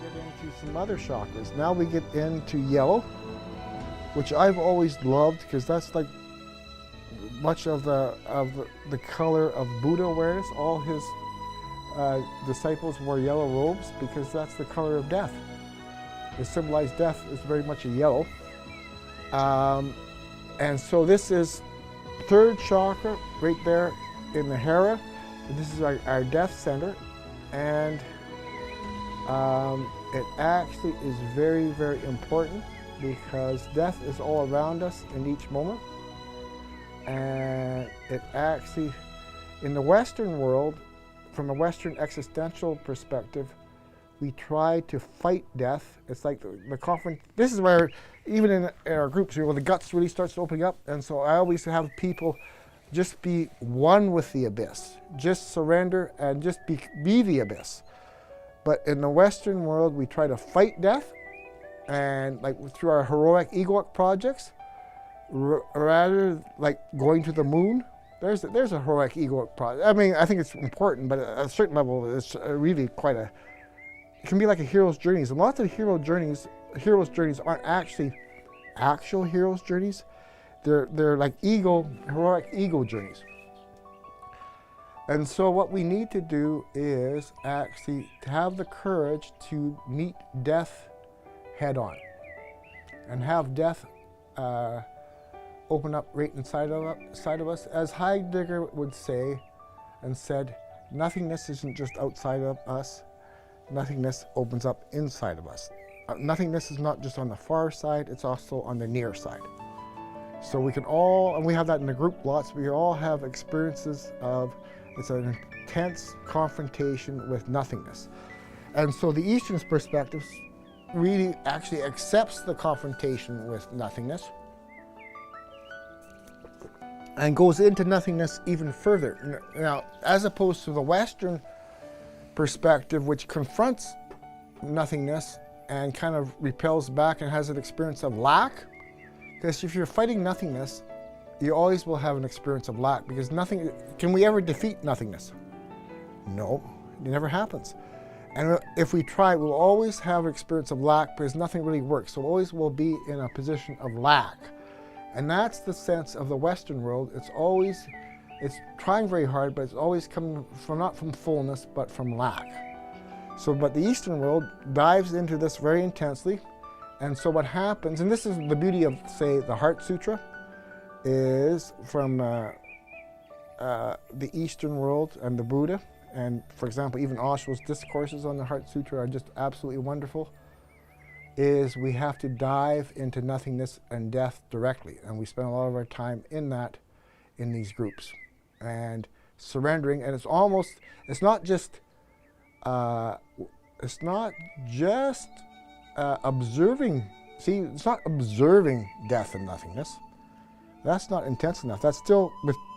get into some other chakras. Now we get into yellow, which I've always loved because that's like much of the color of Buddha awareness. All his disciples wore yellow robes because that's the color of death. It symbolized death is very much a yellow. And so this is third chakra right there in the Hara. This is our death center. And it actually is very, very important because death is all around us in each moment. And it actually, in the Western world, from a Western existential perspective, we try to fight death. It's like the confront. This is where, even in our groups, where the guts really starts opening up. And so I always have people just be one with the abyss. Just surrender and just be the abyss. But in the Western world, we try to fight death, and like through our heroic egoic projects, rather like going to the moon. There's a heroic egoic project. I mean, I think it's important, but at a certain level, it's really quite a. It can be like a hero's journeys. And lots of hero's journeys aren't actually actual hero's journeys. They're like heroic ego journeys. And so what we need to do is actually to have the courage to meet death head on, and have death open up right inside of us. As Heidegger would say and said, nothingness isn't just outside of us. Nothingness opens up inside of us. Nothingness is not just on the far side, it's also on the near side. So we can all, and we have that in the group lots, we all have experiences of, it's an intense confrontation with nothingness. And so the Eastern perspective really actually accepts the confrontation with nothingness and goes into nothingness even further. Now, as opposed to the Western perspective, which confronts nothingness and kind of repels back and has an experience of lack. Because if you're fighting nothingness, you always will have an experience of lack, because nothing, can we ever defeat nothingness? No, it never happens. And if we try, we'll always have an experience of lack because nothing really works. So always will be in a position of lack. And that's the sense of the Western world. It's trying very hard, but it's always coming from, not from fullness, but from lack. So, but the Eastern world dives into this very intensely. And so what happens, and this is the beauty of, say, the Heart Sutra, is from the Eastern world and the Buddha. And for example, even Osho's discourses on the Heart Sutra are just absolutely wonderful, is we have to dive into nothingness and death directly. And we spend a lot of our time in that, in these groups. And surrendering, and it's not just observing. See, it's not observing death and nothingness. That's not intense enough. That's still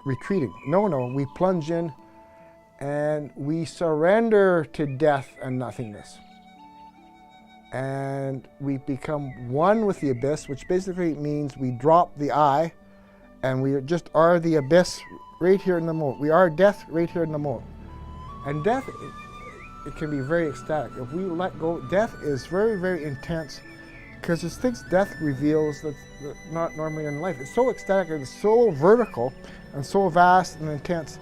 retreating. No, we plunge in and we surrender to death and nothingness. And we become one with the abyss, which basically means we drop the I and we just are the abyss right here in the moment. We are death right here in the moment. And death, it can be very ecstatic. If we let go, death is very, very intense, because there's things death reveals that's not normally in life. It's so ecstatic and it's so vertical and so vast and intense,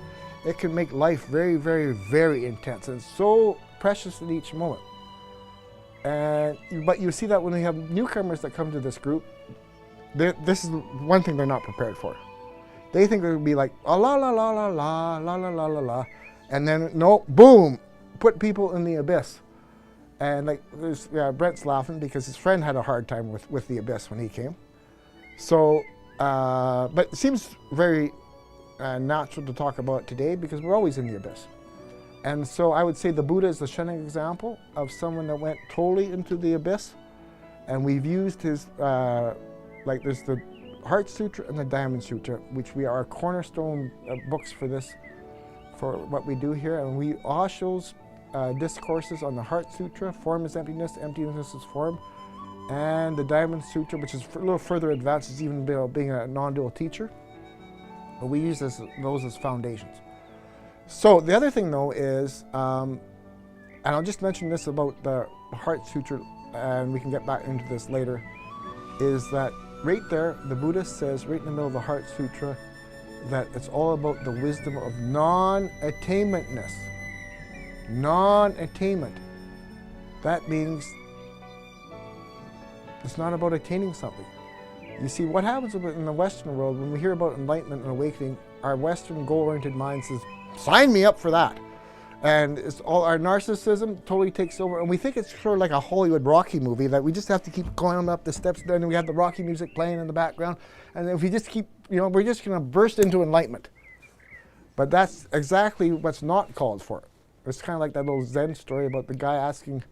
it can make life very, very, very intense and so precious in each moment. But you see that when we have newcomers that come to this group, this is one thing they're not prepared for. They think it would be like, la la la la la la la la la la, and then no, boom, put people in the abyss. And like, Brent's laughing because his friend had a hard time with the abyss when he came. So, but it seems very natural to talk about it today because we're always in the abyss. And so I would say the Buddha is the shining example of someone that went totally into the abyss. And we've used his, like there's the Heart Sutra and the Diamond Sutra, which we are cornerstone books for this, for what we do here. And we Osho's discourses on the Heart Sutra, form is emptiness, emptiness is form, and the Diamond Sutra, which is a little further advanced, is even being a non-dual teacher. But we use those as foundations. So the other thing though is, and I'll just mention this about the Heart Sutra, and we can get back into this later, is that right there, the Buddha says, right in the middle of the Heart Sutra, that it's all about the wisdom of non-attainmentness. Non-attainment. That means it's not about attaining something. You see, what happens in the Western world, when we hear about enlightenment and awakening, our Western goal-oriented mind says, sign me up for that. And it's all our narcissism totally takes over, and we think it's sort of like a Hollywood Rocky movie, that we just have to keep going up the steps, then we have the Rocky music playing in the background, and if we just keep, we're just going to burst into enlightenment. But that's exactly what's not called for. It's kind of like that little Zen story about the guy asking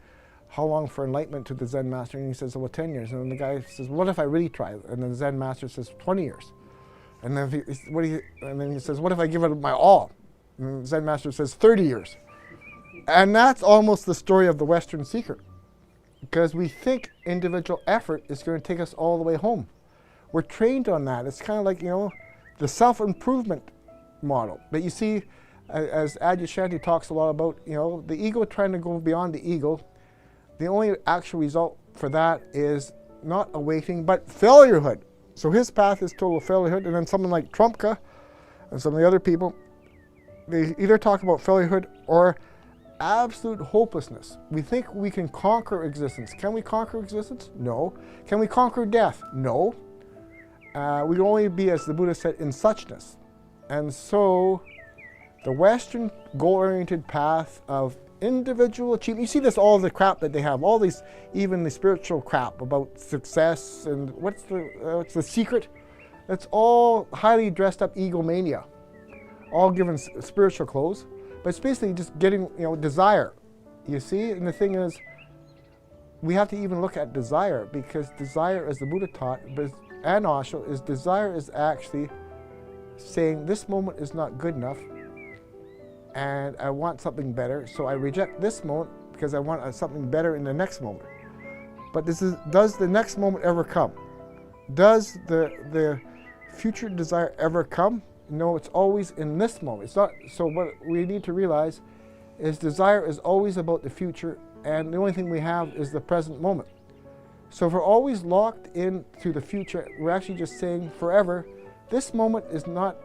how long for enlightenment to the Zen master, and he says, well, 10 years. And then the guy says, what if I really try? And then the Zen master says, 20 years. And then he says, what if I give it my all? And the Zen master says, 30 years. And that's almost the story of the Western seeker, because we think individual effort is going to take us all the way home. We're trained on that. It's kind of like, the self-improvement model. But you see, as Adyashanti talks a lot about, the ego trying to go beyond the ego, the only actual result for that is not awakening, but failurehood. So his path is total failurehood, and then someone like Trumka and some of the other people, they either talk about failurehood or absolute hopelessness. We think we can conquer existence. Can we conquer existence? No. Can we conquer death? No. We can only be, as the Buddha said, in suchness. And so the Western goal-oriented path of individual achievement, you see this, all the crap that they have, all these, even the spiritual crap about success and what's the secret? It's all highly dressed up egomania, all given spiritual clothes. But it's basically just getting, desire, you see? And the thing is, we have to even look at desire, because desire, as the Buddha taught, and Osho, desire is actually saying, this moment is not good enough, and I want something better, so I reject this moment because I want something better in the next moment. But does the next moment ever come? Does the future desire ever come? No, it's always in this moment. It's not. So what we need to realize is desire is always about the future, and the only thing we have is the present moment. So if we're always locked into the future, we're actually just saying forever, this moment is not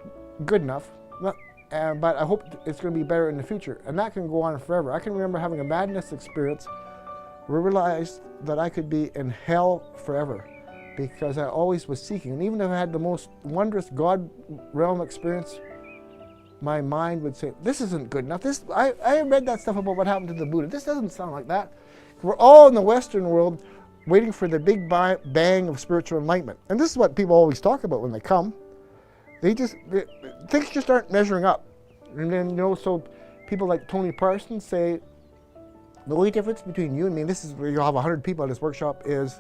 good enough, but I hope it's going to be better in the future. And that can go on forever. I can remember having a madness experience where I realized that I could be in hell forever, because I always was seeking. And even if I had the most wondrous God realm experience, my mind would say, this isn't good enough. I read that stuff about what happened to the Buddha. This doesn't sound like that. We're all in the Western world waiting for the big bang of spiritual enlightenment. And this is what people always talk about when they come. Things just aren't measuring up. And then, so people like Tony Parsons say, the only difference between you and me, and this is where you'll have 100 people at this workshop, is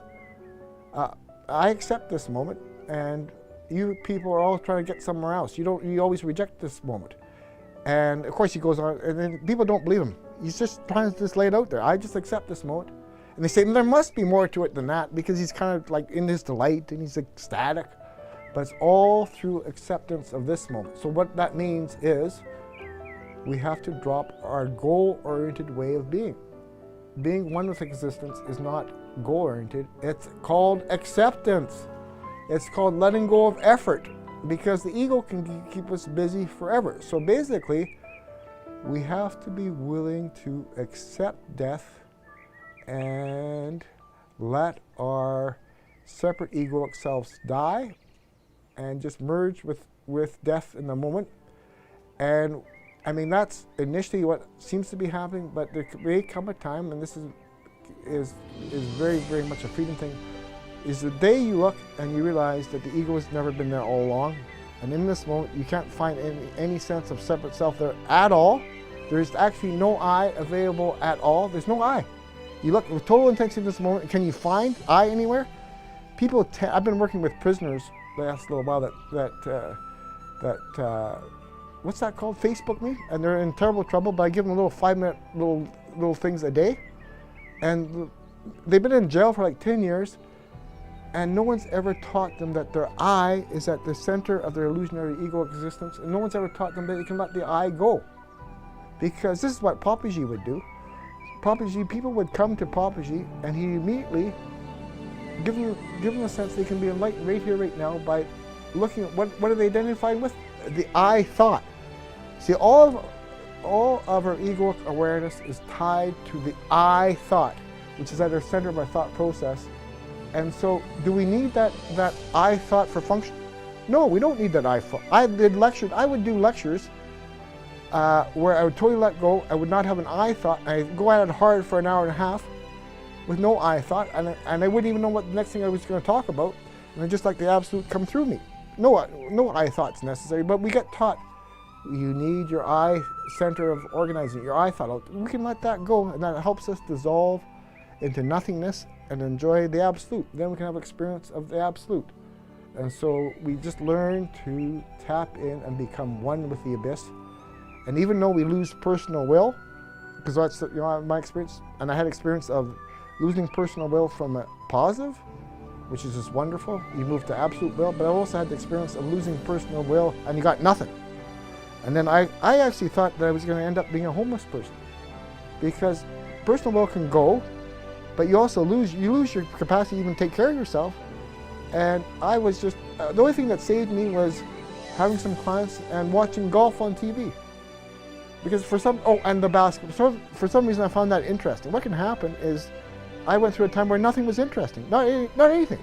I accept this moment, and you people are all trying to get somewhere else. You always reject this moment. And of course he goes on, and then people don't believe him. He's just trying to just lay it out there. I just accept this moment. And they say, there must be more to it than that, because he's kind of like in his delight and he's ecstatic. But it's all through acceptance of this moment. So what that means is we have to drop our goal-oriented way of being. Being one with existence is not goal-oriented. It's called acceptance. It's called letting go of effort, because the ego can keep us busy forever. So basically, we have to be willing to accept death and let our separate egoic selves die and just merge with death in the moment. And I mean, that's initially what seems to be happening, but there may come a time, and this is very, very much a freedom thing, is the day you look and you realize that the ego has never been there all along, and in this moment you can't find any sense of separate self there at all. There's actually no I available at all. There's no I. You look with total intensity in this moment. Can you find I anywhere? People, I've been working with prisoners the last little while what's that called? Facebook me, and they're in terrible trouble. But I give them little 5-minute little things a day, and they've been in jail for like 10 years, and no one's ever taught them that their I is at the center of their illusionary ego existence, and no one's ever taught them that they can let the I go, because this is what Papaji would do. Papaji, people would come to Papaji, and he immediately give them a sense they can be enlightened right here, right now, by looking at what are they identifying with? The I thought. See, all of our egoic awareness is tied to the I thought, which is at the center of our thought process. And so, do we need that I thought for function? No, we don't need that I thought. I would do lectures where I would totally let go. I would not have an I thought. I'd go at it hard for an hour and a half with no I thought, and I wouldn't even know what the next thing I was going to talk about. And I just let the absolute come through me. No I thought's necessary, but we get taught you need your I center of organizing, your I thought out. We can let that go, and that helps us dissolve into nothingness and enjoy the absolute. Then we can have experience of the absolute. And so we just learn to tap in and become one with the abyss. And even though we lose personal will, because that's my experience, and I had experience of losing personal will from a positive, which is just wonderful. You move to absolute will, but I also had the experience of losing personal will and you got nothing. And then I actually thought that I was going to end up being a homeless person, because personal will can go, but you also lose your capacity to even take care of yourself. And I was just, the only thing that saved me was having some clients and watching golf on TV. Because and the basketball. So for some reason I found that interesting. What can happen is I went through a time where nothing was interesting, not anything.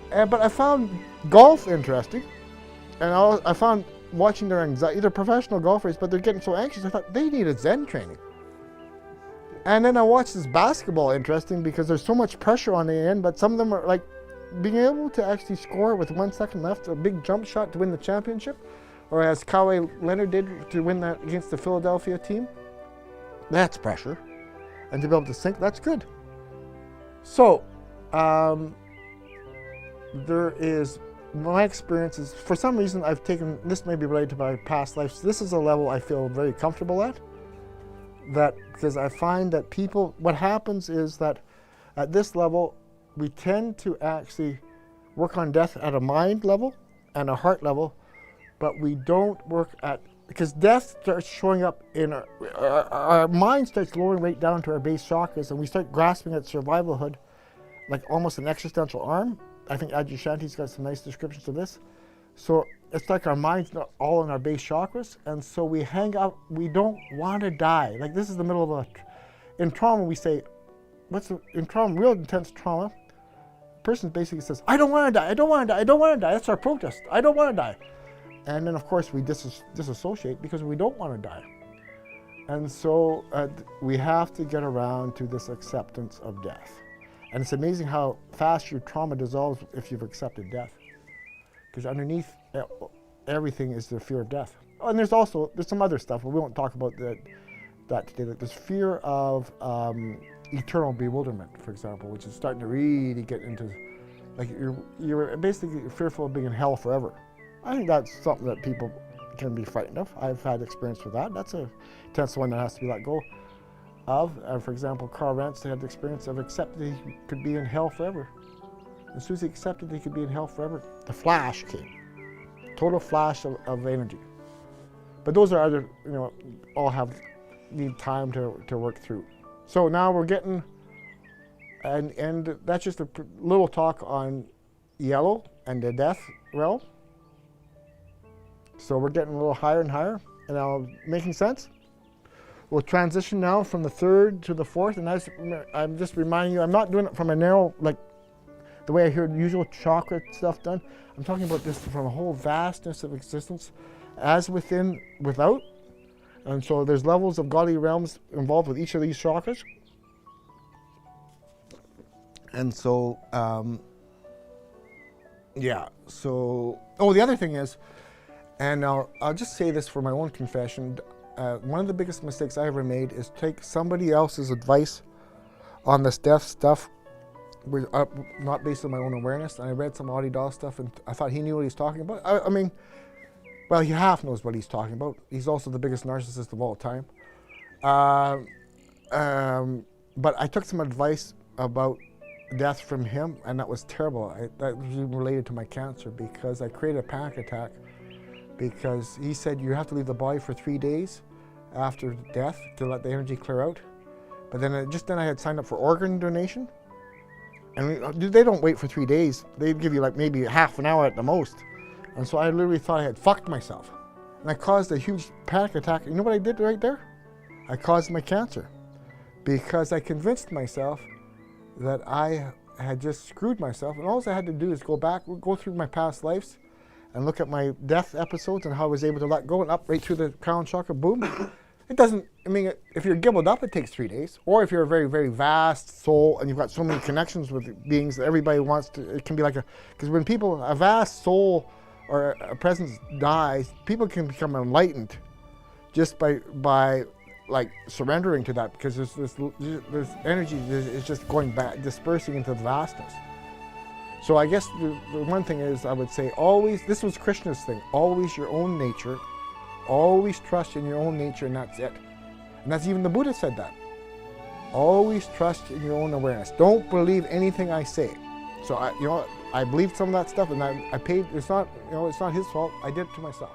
But I found golf interesting, and I found watching their anxiety. They're professional golfers, but they're getting so anxious. I thought they needed Zen training. And then I watched this basketball interesting because there's so much pressure on the end, but some of them are like being able to actually score with 1 second left, a big jump shot to win the championship, or as Kawhi Leonard did to win that against the Philadelphia team. That's pressure. And to be able to sink, that's good. So, there is my experiences. For some reason, I've taken, this may be related to my past lives. This is a level I feel very comfortable at. Because I find that people, what happens is that at this level, we tend to actually work on death at a mind level and a heart level, but we don't work at, because death starts showing up in our mind starts lowering right down to our base chakras, and we start grasping at survivalhood like almost an existential arm. I think Adyashanti's got some nice descriptions of this. So it's like our mind's not all in our base chakras, and so we hang out, we don't want to die. Like this is the middle of in trauma we say, in trauma, real intense trauma, the person basically says, I don't want to die, I don't want to die, I don't want to die. That's our protest, I don't want to die. And then of course we disassociate because we don't want to die. And so we have to get around to this acceptance of death. And it's amazing how fast your trauma dissolves if you've accepted death. Because underneath everything is the fear of death. Oh, and there's some other stuff, but we won't talk about that today. Like there's fear of eternal bewilderment, for example, which is starting to really get into, like you're basically fearful of being in hell forever. I think that's something that people can be frightened of. I've had experience with that. That's a tense one that has to be let go of. For example, Carl Rance had the experience of accepting he could be in hell forever. As soon as he accepted he could be in hell forever, the flash came. Total flash of energy. But those are other, all need time to work through. So now we're getting, and that's just a little talk on yellow and the death realm. So we're getting a little higher and higher, and now making sense? We'll transition now from the third to the fourth, and I'm just reminding you, I'm not doing it from a narrow, like the way I hear usual chakra stuff done. I'm talking about this from a whole vastness of existence, as within, without. And so there's levels of godly realms involved with each of these chakras. And so, the other thing is, and I'll just say this for my own confession, one of the biggest mistakes I ever made is take somebody else's advice on this death stuff, not based on my own awareness. And I read some Adi Dal stuff, and I thought he knew what he's talking about. I mean, well, he half knows what he's talking about. He's also the biggest narcissist of all time. But I took some advice about death from him, and that was terrible. That was related to my cancer, because I created a panic attack, because he said you have to leave the body for 3 days after death to let the energy clear out, But then then I had signed up for organ donation. And they don't wait for 3 days. They give you like maybe half an hour at the most. And so I literally thought I had fucked myself. And I caused a huge panic attack. You know what I did right there? I caused my cancer. Because I convinced myself that I had just screwed myself. And all I had to do is go through my past lives and look at my death episodes and how I was able to let go and up right through the crown chakra, boom. It doesn't, I mean, if you're gibbled up, it takes 3 days. Or if you're a very, very vast soul and you've got so many connections with beings that everybody wants to, it can be like because when a vast soul or a presence dies, people can become enlightened just by like surrendering to that, because there's energy is just going back, dispersing into the vastness. So I guess the one thing is, I would say always, this was Krishna's thing, always your own nature. Always trust in your own nature, and that's it. And that's even the Buddha said that. Always trust in your own awareness. Don't believe anything I say. So I believed some of that stuff, and I paid. It's not his fault. I did it to myself.